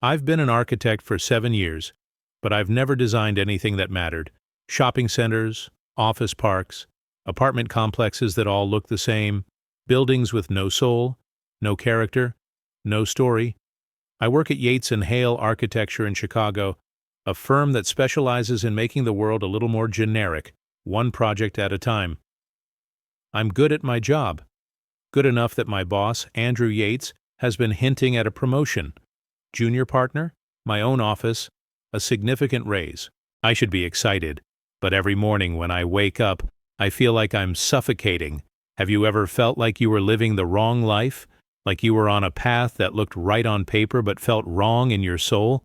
I've been an architect for 7 years, but I've never designed anything that mattered. Shopping centers, office parks, apartment complexes that all look the same, buildings with no soul, no character, no story. I work at Yates and Hale Architecture in Chicago, a firm that specializes in making the world a little more generic, one project at a time. I'm good at my job, good enough that my boss, Andrew Yates, has been hinting at a promotion. Junior partner, my own office, a significant raise. I should be excited, but every morning when I wake up, I feel like I'm suffocating. Have you ever felt like you were living the wrong life? Like you were on a path that looked right on paper but felt wrong in your soul?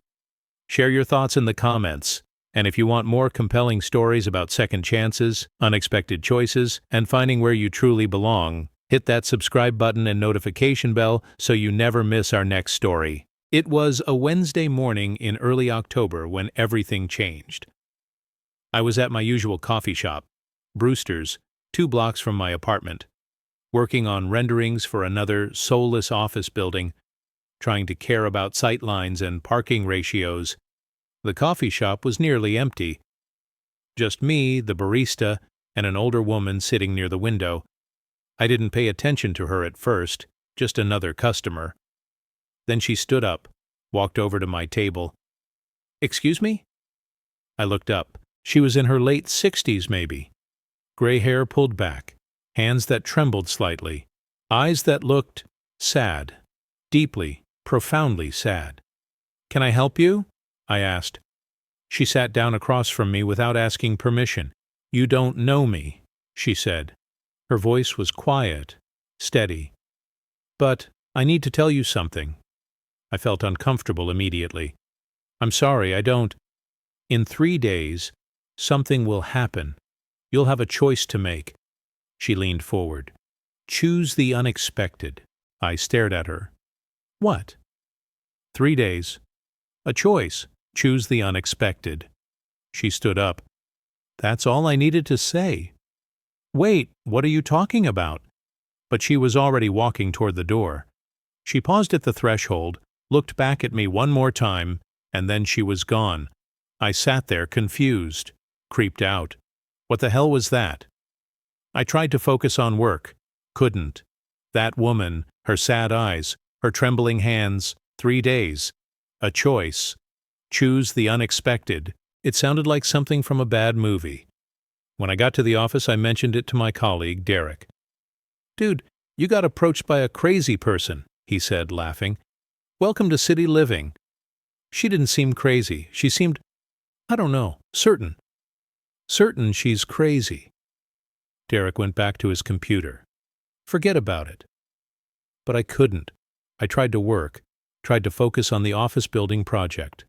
Share your thoughts in the comments. And if you want more compelling stories about second chances, unexpected choices, and finding where you truly belong, hit that subscribe button and notification bell so you never miss our next story. It was a Wednesday morning in early October when everything changed. I was at my usual coffee shop, Brewster's, 2 blocks from my apartment, working on renderings for another soulless office building, trying to care about sight lines and parking ratios. The coffee shop was nearly empty. Just me, the barista, and an older woman sitting near the window. I didn't pay attention to her at first, just another customer. Then she stood up, walked over to my table. "Excuse me?" I looked up. She was in her late 60s, maybe. Gray hair pulled back, hands that trembled slightly, eyes that looked sad, deeply, profoundly sad. "Can I help you?" I asked. She sat down across from me without asking permission. "You don't know me," she said. Her voice was quiet, steady. "But I need to tell you something." I felt uncomfortable immediately. "I'm sorry, I don't." "In 3 days, something will happen. You'll have a choice to make." She leaned forward. "Choose the unexpected." I stared at her. "What?" "3 days. A choice. Choose the unexpected." She stood up. "That's all I needed to say." "Wait, what are you talking about?" But she was already walking toward the door. She paused at the threshold, looked back at me one more time, and then she was gone. I sat there confused, creeped out. What the hell was that? I tried to focus on work. Couldn't. That woman, her sad eyes, her trembling hands, 3 days. A choice. Choose the unexpected. It sounded like something from a bad movie. When I got to the office, I mentioned it to my colleague, Derek. "Dude, you got approached by a crazy person," he said, laughing. "Welcome to city living." She didn't seem crazy. She seemed, I don't know, certain. Certain she's crazy. Derek went back to his computer. Forget about it. But I couldn't. I tried to work, tried to focus on the office building project.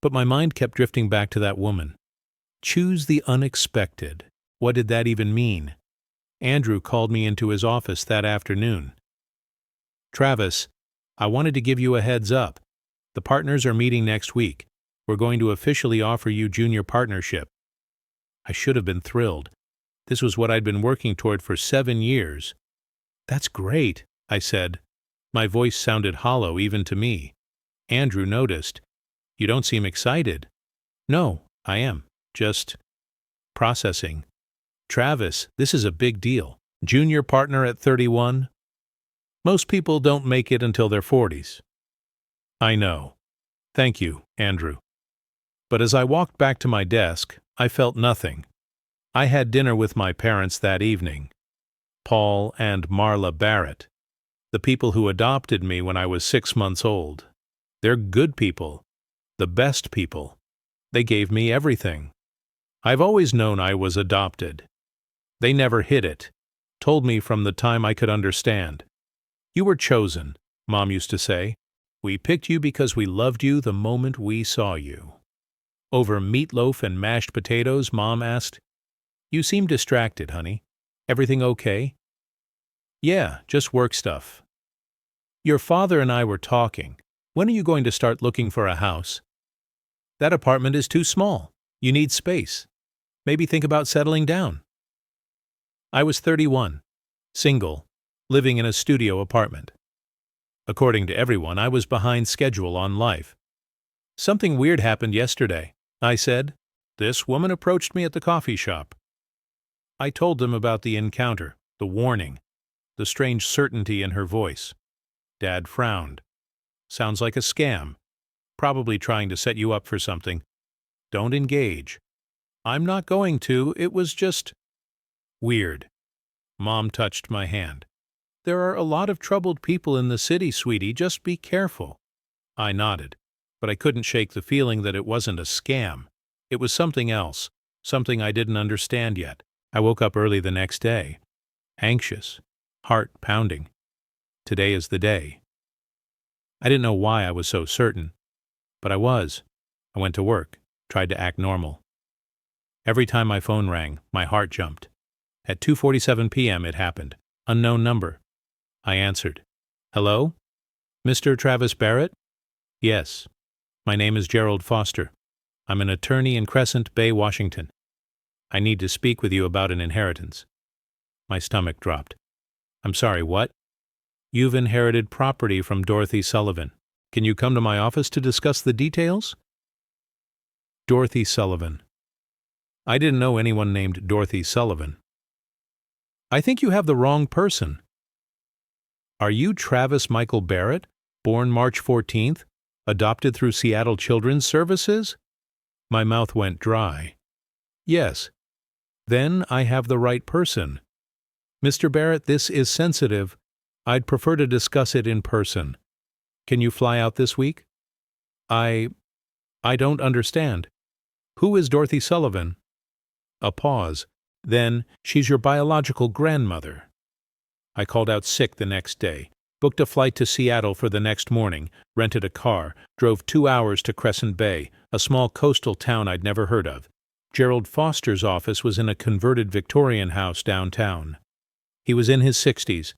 But my mind kept drifting back to that woman. Choose the unexpected. What did that even mean? Andrew called me into his office that afternoon. "Travis, I wanted to give you a heads up. The partners are meeting next week. We're going to officially offer you junior partnership." I should have been thrilled. This was what I'd been working toward for 7 years. "That's great," I said. My voice sounded hollow even to me. Andrew noticed. "You don't seem excited." "No, I am. Just processing." "Travis, this is a big deal. Junior partner at 31? Most people don't make it until their 40s. "I know. Thank you, Andrew." But as I walked back to my desk, I felt nothing. I had dinner with my parents that evening. Paul and Marla Barrett, the people who adopted me when I was 6 months old. They're good people, the best people. They gave me everything. I've always known I was adopted. They never hid it, told me from the time I could understand. "You were chosen," Mom used to say. "We picked you because we loved you the moment we saw you." Over meatloaf and mashed potatoes, Mom asked, "You seem distracted, honey. Everything okay?" "Yeah, just work stuff." "Your father and I were talking. When are you going to start looking for a house?" "That apartment is too small. You need space. Maybe think about settling down." I was 31, single, living in a studio apartment. According to everyone, I was behind schedule on life. "Something weird happened yesterday," I said. "This woman approached me at the coffee shop." I told them about the encounter, the warning, the strange certainty in her voice. Dad frowned. "Sounds like a scam. Probably trying to set you up for something. Don't engage." "I'm not going to. It was just weird." Mom touched my hand. "There are a lot of troubled people in the city, sweetie. Just be careful." I nodded, but I couldn't shake the feeling that it wasn't a scam. It was something else, something I didn't understand yet. I woke up early the next day, anxious, heart pounding. Today is the day. I didn't know why I was so certain, but I was. I went to work, tried to act normal. Every time my phone rang, my heart jumped. At 2:47 p.m. it happened. Unknown number. I answered. "Hello? Mr. Travis Barrett?" "Yes. My name is Gerald Foster. I'm an attorney in Crescent Bay, Washington. I need to speak with you about an inheritance." My stomach dropped. "I'm sorry, what?" "You've inherited property from Dorothy Sullivan. Can you come to my office to discuss the details?" Dorothy Sullivan. I didn't know anyone named Dorothy Sullivan. "I think you have the wrong person." "Are you Travis Michael Barrett, born March 14th, adopted through Seattle Children's Services?" My mouth went dry. "Yes." "Then I have the right person. Mr. Barrett, this is sensitive. I'd prefer to discuss it in person. Can you fly out this week?" I don't understand. Who is Dorothy Sullivan?" A pause. "Then she's your biological grandmother." I called out sick the next day, booked a flight to Seattle for the next morning, rented a car, drove 2 hours to Crescent Bay, a small coastal town I'd never heard of. Gerald Foster's office was in a converted Victorian house downtown. He was in his 60s.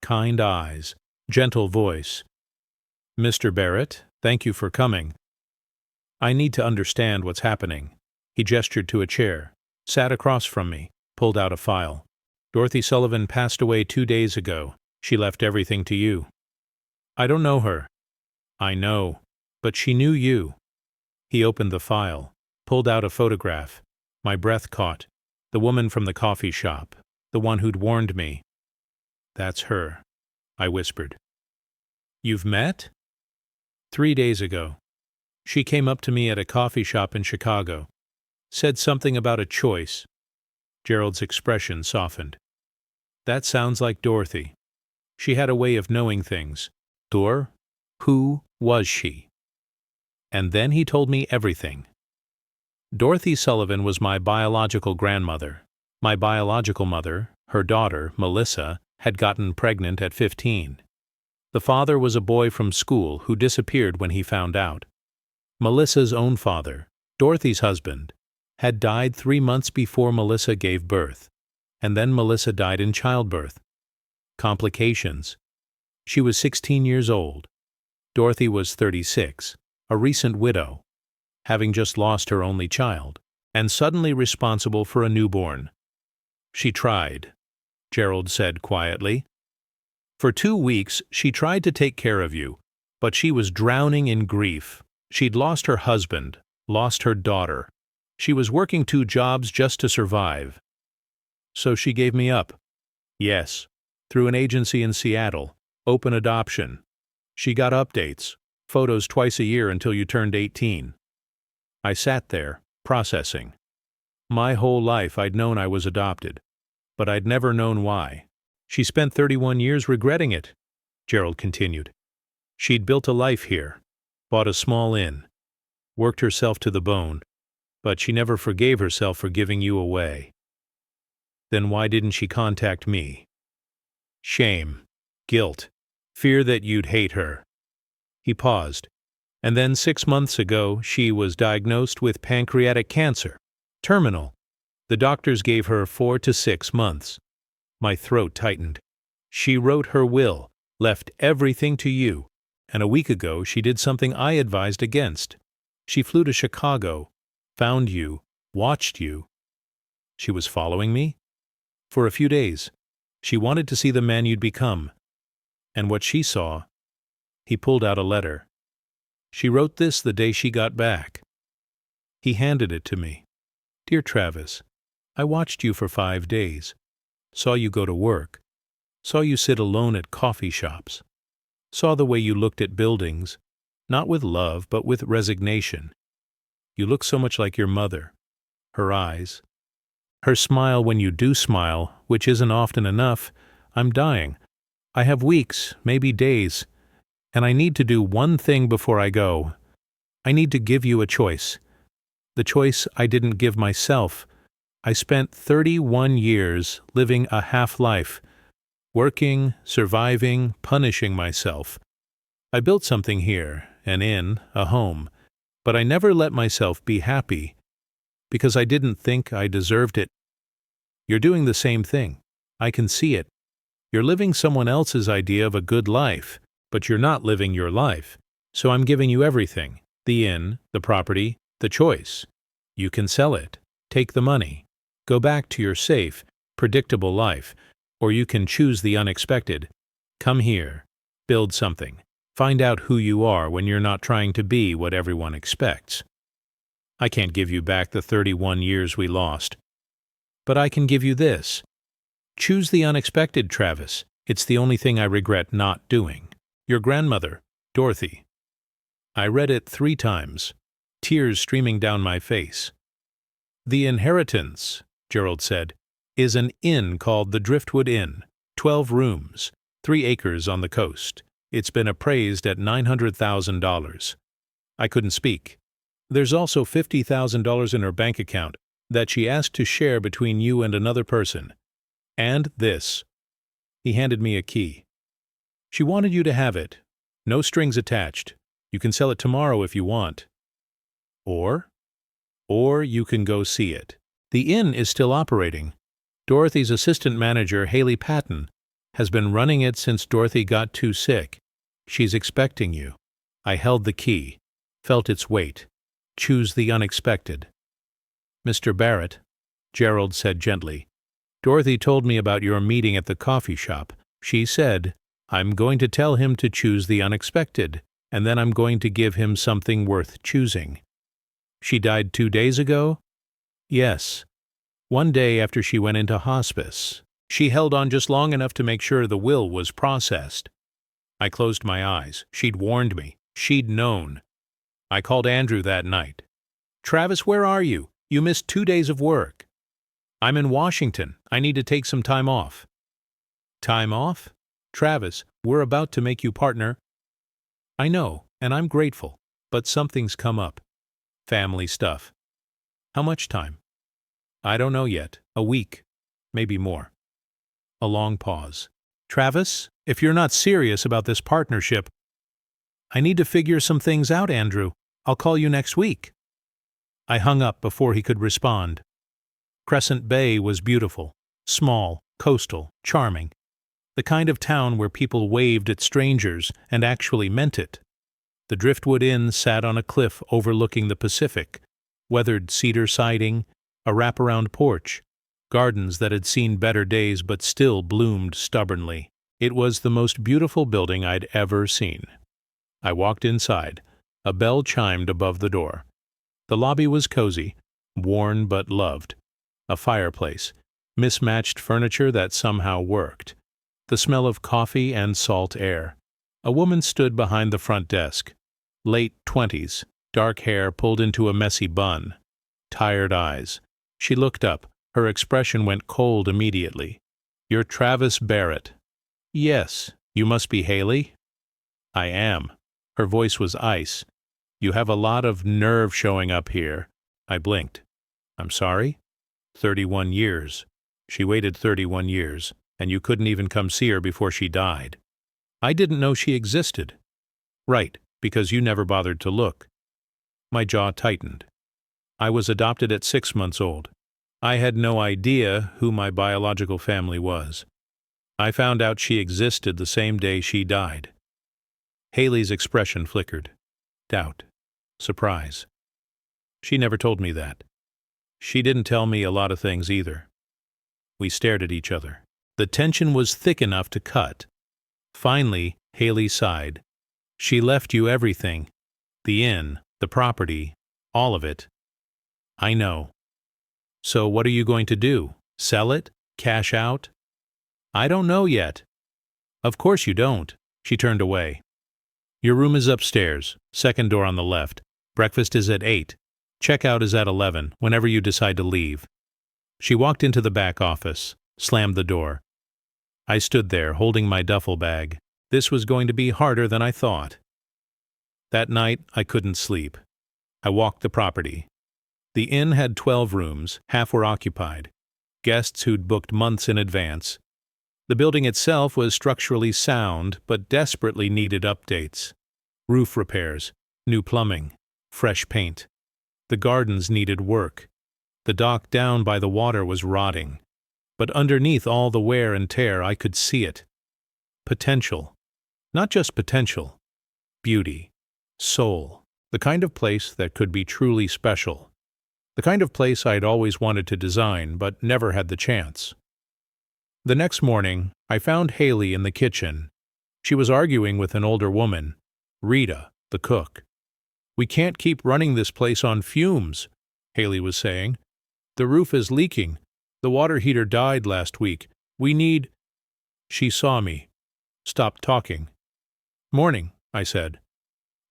Kind eyes, gentle voice. "Mr. Barrett, thank you for coming. I need to understand what's happening." He gestured to a chair, sat across from me, pulled out a file. "Dorothy Sullivan passed away 2 days ago. She left everything to you." "I don't know her." "I know, but she knew you." He opened the file, pulled out a photograph. My breath caught. The woman from the coffee shop, the one who'd warned me. "That's her," I whispered. "You've met?" 3 days ago. She came up to me at a coffee shop in Chicago. Said something about a choice. Gerald's expression softened. "That sounds like Dorothy. She had a way of knowing things. Who was she?" And then he told me everything. Dorothy Sullivan was my biological grandmother. My biological mother, her daughter, Melissa, had gotten pregnant at 15. The father was a boy from school who disappeared when he found out. Melissa's own father, Dorothy's husband, had died 3 months before Melissa gave birth, and then Melissa died in childbirth. Complications. She was 16 years old. Dorothy was 36, a recent widow, having just lost her only child, and suddenly responsible for a newborn. "She tried," Gerald said quietly. "For 2 weeks she tried to take care of you, but she was drowning in grief. She'd lost her husband, lost her daughter. She was working 2 jobs just to survive. So she gave me up. Yes, through an agency in Seattle, open adoption. She got updates, photos twice a year until you turned 18. I sat there, processing. My whole life I'd known I was adopted, but I'd never known why. She spent 31 years regretting it," Gerald continued. "She'd built a life here, bought a small inn, worked herself to the bone, but she never forgave herself for giving you away. Then why didn't she contact me? Shame, guilt, fear that you'd hate her." He paused. "And then 6 months ago she was diagnosed with pancreatic cancer. Terminal. The doctors gave her 4 to 6 months. My throat tightened. She wrote her will, left everything to you, and a week ago she did something I advised against. She flew to Chicago, found you, watched you. She was following me? For a few days. She wanted to see the man you'd become. And what she saw He pulled out a letter. She wrote this the day she got back. He handed it to me. Dear Travis, I watched you for 5 days. Saw you go to work. Saw you sit alone at coffee shops. Saw the way you looked at buildings, not with love, but with resignation. You look so much like your mother. Her eyes. Her smile when you do smile, which isn't often enough. I'm dying. I have weeks, maybe days, and I need to do one thing before I go. I need to give you a choice. The choice I didn't give myself. I spent 31 years living a half-life, working, surviving, punishing myself. I built something here, an inn, a home, but I never let myself be happy, because I didn't think I deserved it. You're doing the same thing. I can see it. You're living someone else's idea of a good life, but you're not living your life. So I'm giving you everything. The inn, the property, the choice. You can sell it, take the money, go back to your safe, predictable life, or you can choose the unexpected. Come here, build something. Find out who you are when you're not trying to be what everyone expects. I can't give you back the 31 years we lost. But I can give you this. Choose the unexpected, Travis. It's the only thing I regret not doing. Your grandmother, Dorothy. I read it 3 times, tears streaming down my face. The inheritance, Gerald said, is an inn called the Driftwood Inn, 12 rooms, 3 acres on the coast. It's been appraised at $900,000. I couldn't speak. There's also $50,000 in her bank account that she asked to share between you and another person. And this. He handed me a key. She wanted you to have it. No strings attached. You can sell it tomorrow if you want. Or you can go see it. The inn is still operating. Dorothy's assistant manager, Haley Patton, has been running it since Dorothy got too sick. She's expecting you. I held the key, felt its weight. Choose the unexpected. Mr. Barrett, Gerald said gently, Dorothy told me about your meeting at the coffee shop. She said, I'm going to tell him to choose the unexpected, and then I'm going to give him something worth choosing. She died 2 days ago? Yes. 1 day after she went into hospice. She held on just long enough to make sure the will was processed. I closed my eyes. She'd warned me. She'd known. I called Andrew that night. Travis, where are you? You missed 2 days of work. I'm in Washington. I need to take some time off. Time off? Travis, we're about to make you partner. I know, and I'm grateful, but something's come up. Family stuff. How much time? I don't know yet. A week. Maybe more. A long pause. Travis, if you're not serious about this partnership, I need to figure some things out, Andrew. I'll call you next week. I hung up before he could respond. Crescent Bay was beautiful, small, coastal, charming. The kind of town where people waved at strangers and actually meant it. The Driftwood Inn sat on a cliff overlooking the Pacific, weathered cedar siding, a wraparound porch, gardens that had seen better days but still bloomed stubbornly. It was the most beautiful building I'd ever seen. I walked inside. A bell chimed above the door. The lobby was cozy, worn but loved. A fireplace, mismatched furniture that somehow worked. The smell of coffee and salt air. A woman stood behind the front desk. Late 20s, dark hair pulled into a messy bun. Tired eyes. She looked up. Her expression went cold immediately. You're Travis Barrett. Yes. You must be Haley? I am. Her voice was ice. You have a lot of nerve showing up here. I blinked. I'm sorry? 31 years. She waited 31 years, and you couldn't even come see her before she died. I didn't know she existed. Right, because you never bothered to look. My jaw tightened. I was adopted at 6 months old. I had no idea who my biological family was. I found out she existed the same day she died. Haley's expression flickered. Doubt. Surprise. She never told me that. She didn't tell me a lot of things either. We stared at each other. The tension was thick enough to cut. Finally, Haley sighed. She left you everything. The inn, the property, all of it. I know. So what are you going to do? Sell it? Cash out? I don't know yet. Of course you don't. She turned away. Your room is upstairs, second door on the left. Breakfast is at 8. Checkout is at 11, whenever you decide to leave. She walked into the back office, slammed the door. I stood there, holding my duffel bag. This was going to be harder than I thought. That night, I couldn't sleep. I walked the property. The inn had 12 rooms, half were occupied. Guests who'd booked months in advance. The building itself was structurally sound, but desperately needed updates. Roof repairs, new plumbing, fresh paint. The gardens needed work. The dock down by the water was rotting. But underneath all the wear and tear, I could see it. Potential. Not just potential. Beauty. Soul. The kind of place that could be truly special. The kind of place I'd always wanted to design, but never had the chance. The next morning, I found Haley in the kitchen. She was arguing with an older woman, Rita, the cook. We can't keep running this place on fumes, Haley was saying. The roof is leaking. The water heater died last week. We need... She saw me. Stopped talking. Morning, I said.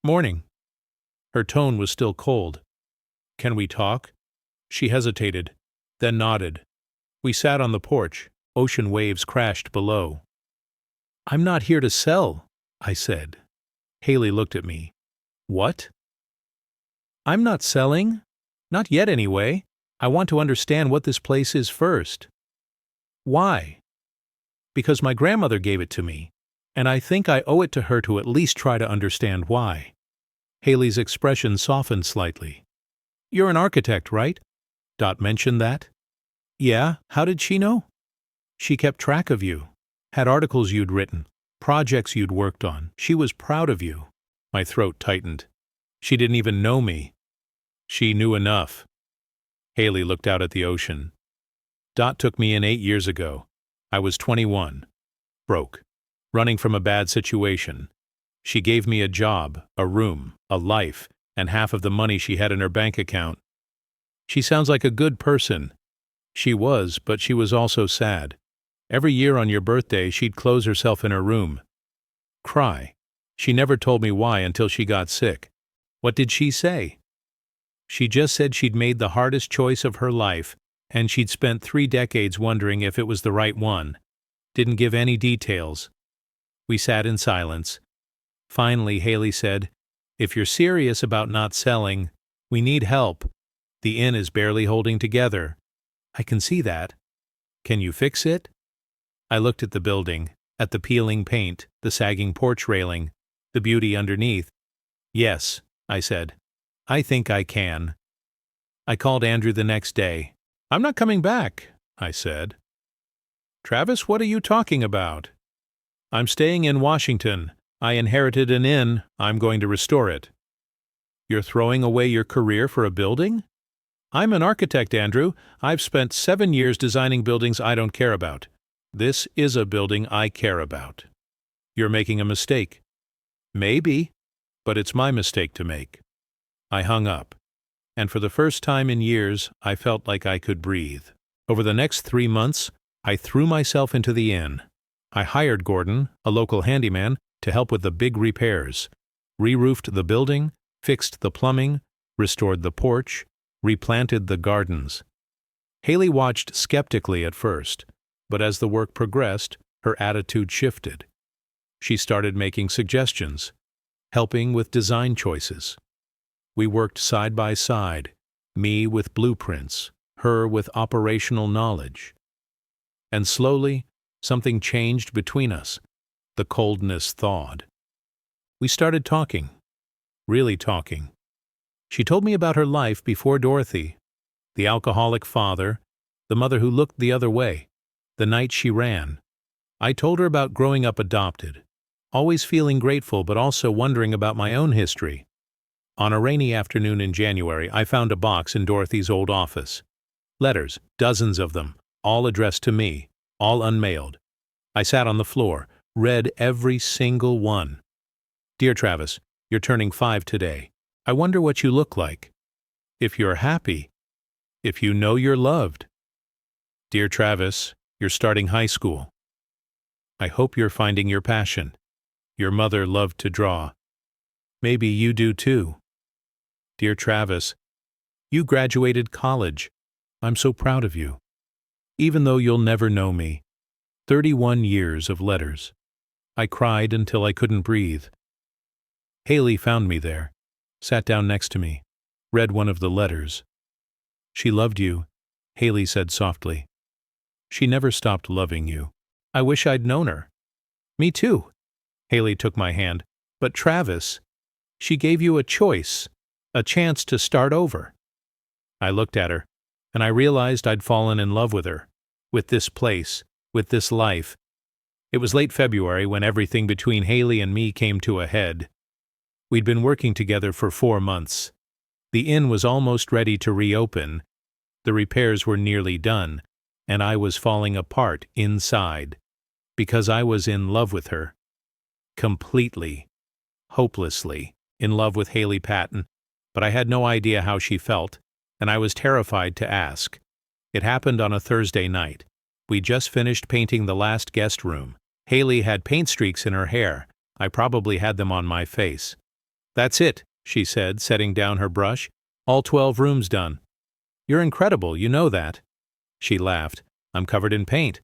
Morning. Her tone was still cold. Can we talk? She hesitated, then nodded. We sat on the porch. Ocean waves crashed below. I'm not here to sell, I said. Haley looked at me. What? I'm not selling. Not yet, anyway. I want to understand what this place is first. Why? Because my grandmother gave it to me, and I think I owe it to her to at least try to understand why. Haley's expression softened slightly. You're an architect, right? Dot mentioned that. Yeah, how did she know? She kept track of you, had articles you'd written, projects you'd worked on. She was proud of you. My throat tightened. She didn't even know me. She knew enough. Haley looked out at the ocean. Dot took me in 8 years ago. I was 21. Broke. Running from a bad situation. She gave me a job, a room, a life, and half of the money she had in her bank account. She sounds like a good person. She was, but she was also sad. Every year on your birthday, she'd close herself in her room. Cry. She never told me why until she got sick. What did she say? She just said she'd made the hardest choice of her life, and she'd spent 3 decades wondering if it was the right one. Didn't give any details. We sat in silence. Finally, Haley said, If you're serious about not selling, we need help. The inn is barely holding together. I can see that. Can you fix it? I looked at the building, at the peeling paint, the sagging porch railing, the beauty underneath. Yes, I said. I think I can. I called Andrew the next day. I'm not coming back, I said. Travis, what are you talking about? I'm staying in Washington. I inherited an inn. I'm going to restore it. You're throwing away your career for a building? I'm an architect, Andrew. I've spent 7 years designing buildings I don't care about. This is a building I care about. You're making a mistake. Maybe, but it's my mistake to make. I hung up, and for the first time in years, I felt like I could breathe. Over the next 3 months, I threw myself into the inn. I hired Gordon, a local handyman, to help with the big repairs, re-roofed the building, fixed the plumbing, restored the porch, replanted the gardens. Haley watched skeptically at first, but as the work progressed, her attitude shifted. She started making suggestions, helping with design choices. We worked side by side, me with blueprints, her with operational knowledge. And slowly, something changed between us. The coldness thawed. We started talking, really talking. She told me about her life before Dorothy, the alcoholic father, the mother who looked the other way, the night she ran. I told her about growing up adopted, always feeling grateful but also wondering about my own history. On a rainy afternoon in January, I found a box in Dorothy's old office. Letters, dozens of them, all addressed to me, all unmailed. I sat on the floor, read every single one. Dear Travis, you're turning 5 today. I wonder what you look like. If you're happy. If you know you're loved. Dear Travis, you're starting high school. I hope you're finding your passion. Your mother loved to draw. Maybe you do too. Dear Travis, you graduated college. I'm so proud of you. Even though you'll never know me. 31 years of letters. I cried until I couldn't breathe. Haley found me there, sat down next to me, read one of the letters. She loved you, Haley said softly. She never stopped loving you. I wish I'd known her. Me too. Haley took my hand. But Travis, she gave you a choice, a chance to start over. I looked at her, and I realized I'd fallen in love with her, with this place, with this life. It was late February when everything between Haley and me came to a head. We'd been working together for 4 months. The inn was almost ready to reopen. The repairs were nearly done, and I was falling apart inside, because I was in love with her. Completely, hopelessly, in love with Haley Patton, but I had no idea how she felt, and I was terrified to ask. It happened on a Thursday night. We just finished painting the last guest room. Haley had paint streaks in her hair. I probably had them on my face. That's it, she said, setting down her brush. All 12 rooms done. You're incredible, you know that. She laughed. I'm covered in paint.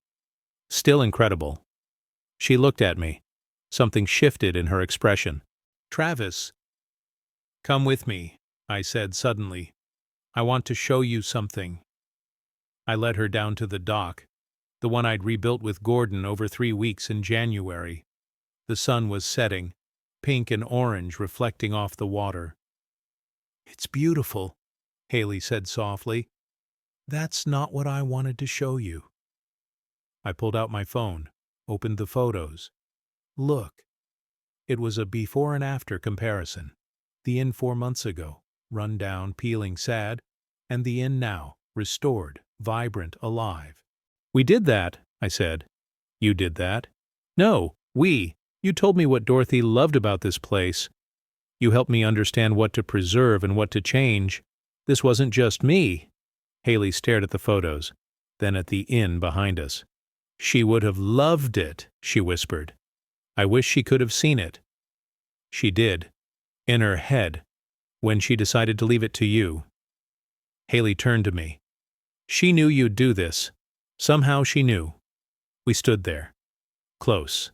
Still incredible. She looked at me. Something shifted in her expression. Travis. Come with me, I said suddenly. I want to show you something. I led her down to the dock, the one I'd rebuilt with Gordon over 3 weeks in January. The sun was setting, pink and orange reflecting off the water. It's beautiful, Haley said softly. That's not what I wanted to show you. I pulled out my phone, opened the photos. Look. It was a before and after comparison. The inn 4 months ago, run down, peeling sad, and the inn now, restored, vibrant, alive. We did that, I said. You did that? No, we. You told me what Dorothy loved about this place. You helped me understand what to preserve and what to change. This wasn't just me. Haley stared at the photos, then at the inn behind us. She would have loved it, she whispered. I wish she could have seen it. She did. In her head, when she decided to leave it to you. Haley turned to me. She knew you'd do this. Somehow she knew. We stood there. Close.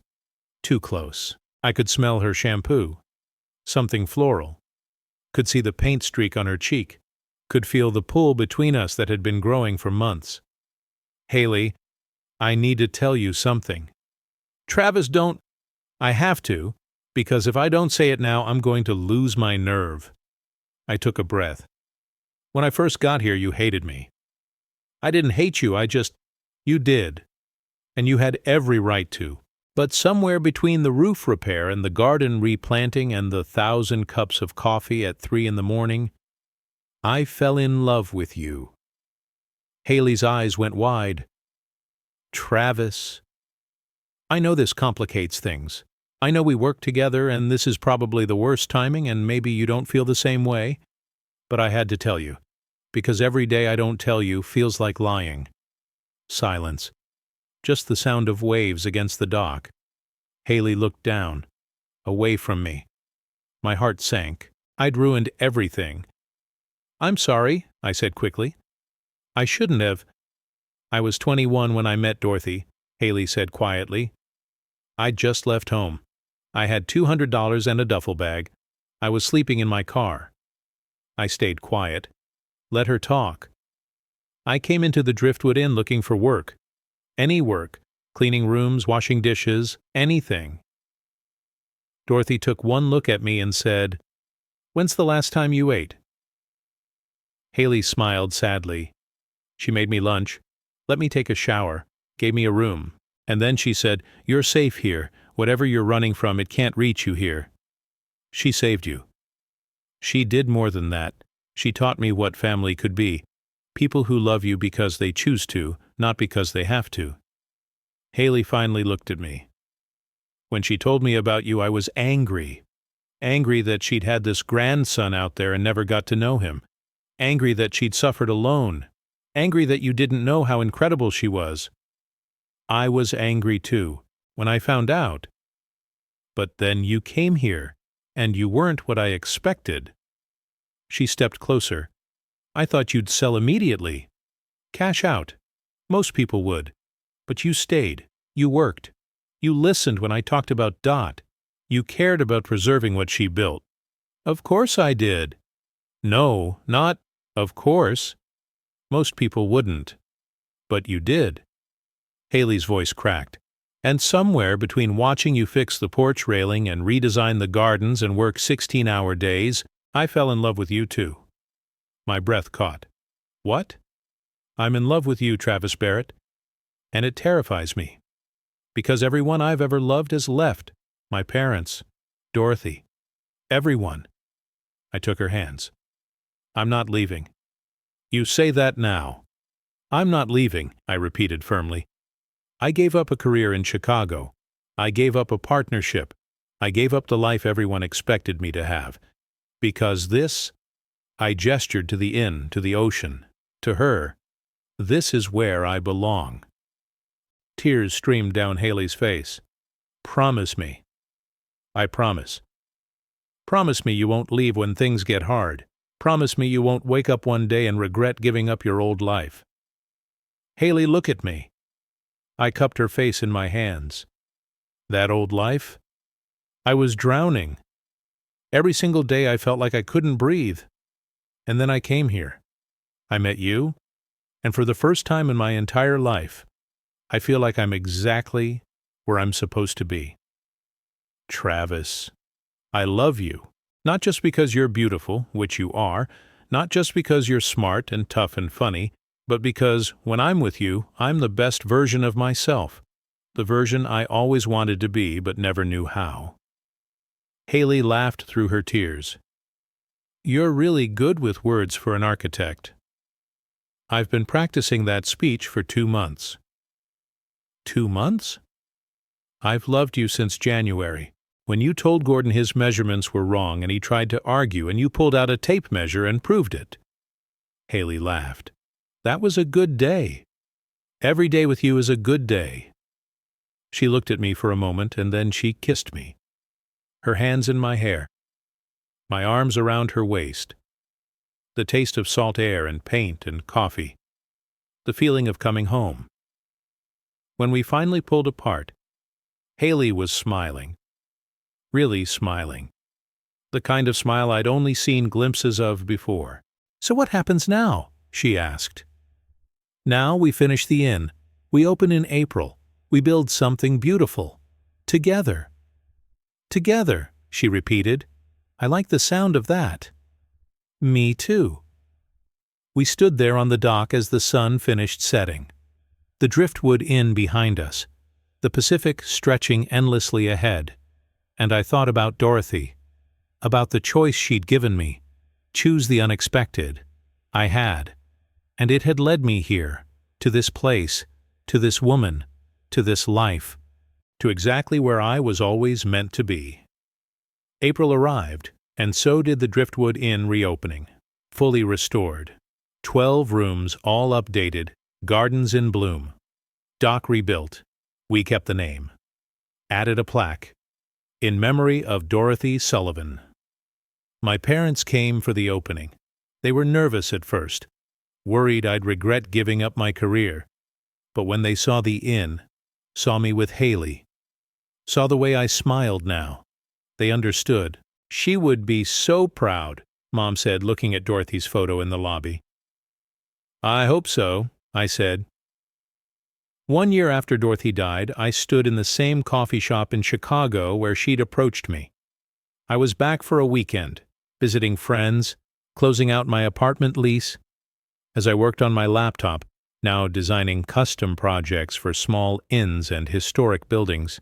Too close. I could smell her shampoo. Something floral. Could see the paint streak on her cheek. Could feel the pull between us that had been growing for months. Haley, I need to tell you something. Travis, don't. I have to, because if I don't say it now, I'm going to lose my nerve. I took a breath. When I first got here, you hated me. I didn't hate you, you did. And you had every right to. But somewhere between the roof repair and the garden replanting and the 1,000 cups of coffee at 3 in the morning, I fell in love with you. Haley's eyes went wide. Travis. I know this complicates things. I know we work together and this is probably the worst timing and maybe you don't feel the same way, but I had to tell you, because every day I don't tell you feels like lying. Silence. Just the sound of waves against the dock. Haley looked down, away from me. My heart sank. I'd ruined everything. I'm sorry, I said quickly. I shouldn't have. I was 21 when I met Dorothy, Haley said quietly. I'd just left home. I had $200 and a duffel bag. I was sleeping in my car. I stayed quiet. Let her talk. I came into the Driftwood Inn looking for work. Any work. Cleaning rooms, washing dishes, anything. Dorothy took one look at me and said, "When's the last time you ate?" Haley smiled sadly. She made me lunch, let me take a shower, gave me a room, and then she said, "You're safe here. Whatever you're running from, it can't reach you here." She saved you. She did more than that. She taught me what family could be. People who love you because they choose to, not because they have to. Haley finally looked at me. When she told me about you, I was angry. Angry that she'd had this grandson out there and never got to know him. Angry that she'd suffered alone. Angry that you didn't know how incredible she was. I was angry too, when I found out. But then you came here, and you weren't what I expected. She stepped closer. I thought you'd sell immediately. Cash out. Most people would. But you stayed. You worked. You listened when I talked about Dot. You cared about preserving what she built. Of course I did. No, not of course. Most people wouldn't. But you did. Haley's voice cracked. And somewhere between watching you fix the porch railing and redesign the gardens and work 16-hour days, I fell in love with you too. My breath caught. What? I'm in love with you, Travis Barrett. And it terrifies me. Because everyone I've ever loved has left. My parents. Dorothy. Everyone. I took her hands. I'm not leaving. You say that now. I'm not leaving, I repeated firmly. I gave up a career in Chicago. I gave up a partnership. I gave up the life everyone expected me to have. Because this, I gestured to the inn, to the ocean, to her. This is where I belong. Tears streamed down Haley's face. Promise me. I promise. Promise me you won't leave when things get hard. Promise me you won't wake up one day and regret giving up your old life. Haley, look at me. I cupped her face in my hands. That old life? I was drowning. Every single day I felt like I couldn't breathe. And then I came here. I met you, and for the first time in my entire life, I feel like I'm exactly where I'm supposed to be. Travis, I love you, not just because you're beautiful, which you are, not just because you're smart and tough and funny, but because when I'm with you, I'm the best version of myself, the version I always wanted to be but never knew how. Haley laughed through her tears. You're really good with words for an architect. I've been practicing that speech for 2 months. 2 months? I've loved you since January, when you told Gordon his measurements were wrong and he tried to argue and you pulled out a tape measure and proved it. Haley laughed. That was a good day. Every day with you is a good day. She looked at me for a moment and then she kissed me. Her hands in my hair, my arms around her waist, the taste of salt air and paint and coffee, the feeling of coming home. When we finally pulled apart, Haley was smiling, really smiling, the kind of smile I'd only seen glimpses of before. So what happens now? She asked. Now we finish the inn. We open in April. We build something beautiful. Together. Together, she repeated. I like the sound of that. Me too. We stood there on the dock as the sun finished setting. The driftwood inn behind us, the Pacific stretching endlessly ahead. And I thought about Dorothy, about the choice she'd given me, choose the unexpected. I had. And it had led me here, to this place, to this woman, to this life, to exactly where I was always meant to be. April arrived, and so did the Driftwood Inn reopening, fully restored. 12 rooms, all updated, gardens in bloom. Dock rebuilt. We kept the name. Added a plaque. In memory of Dorothy Sullivan. My parents came for the opening. They were nervous at first, worried I'd regret giving up my career. But when they saw the inn, saw me with Haley, saw the way I smiled now, they understood. She would be so proud, Mom said, looking at Dorothy's photo in the lobby. I hope so, I said. 1 year after Dorothy died, I stood in the same coffee shop in Chicago where she'd approached me. I was back for a weekend, visiting friends, closing out my apartment lease. As I worked on my laptop, now designing custom projects for small inns and historic buildings,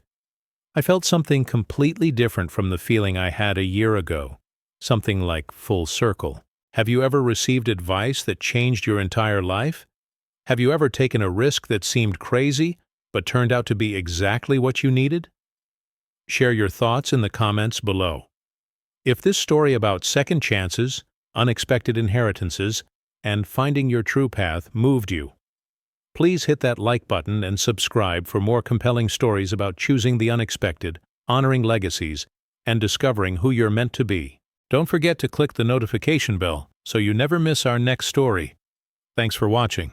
I felt something completely different from the feeling I had a year ago, something like full circle. Have you ever received advice that changed your entire life? Have you ever taken a risk that seemed crazy, but turned out to be exactly what you needed? Share your thoughts in the comments below. If this story about second chances, unexpected inheritances, and finding your true path moved you, please hit that like button and subscribe for more compelling stories about choosing the unexpected, honoring legacies, and discovering who you're meant to be. Don't forget to click the notification bell so you never miss our next story. Thanks for watching.